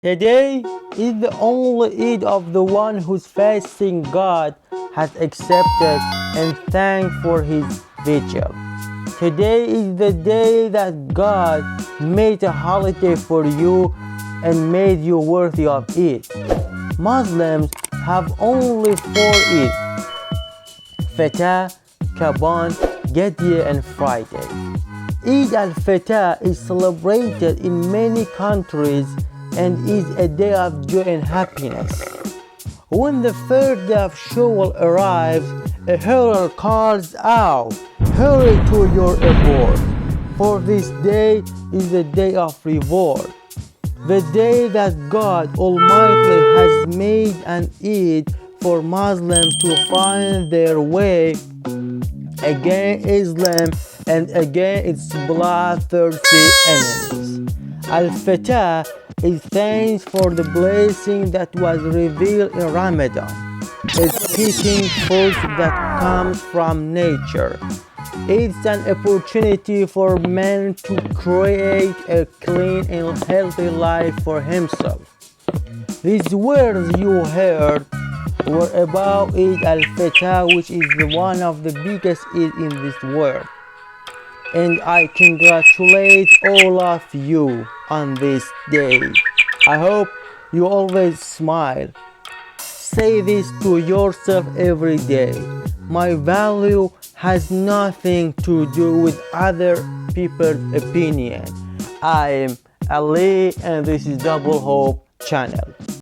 Today is the only Eid of the one whose fasting God has accepted and thanked for his vigil. Today is the day that God made a holiday for you and made you worthy of it. Muslims have only 4 Eid: Fitr, Kaban, Gadiya and Friday. Eid al Fitr is celebrated in many countries and is a day of joy and happiness. When the third day of Shawwal arrives, a herald calls out, "Hurry to your abode, for this day is a day of reward." The day that God Almighty has made an Eid for Muslims to find their way against Islam and against its bloodthirsty enemies. Al-Fitr is thanks for the blessing that was revealed in Ramadan. It's picking fruit that comes from nature. It's an opportunity for man to create a clean and healthy life for himself. These words you heard were about Eid al-Fitr, which is one of the biggest Eid in this world. And I congratulate all of you on this day. I hope you always smile. Say this to yourself every day. My value has nothing to do with other people's opinion. I am Ali and this is Double Hope channel.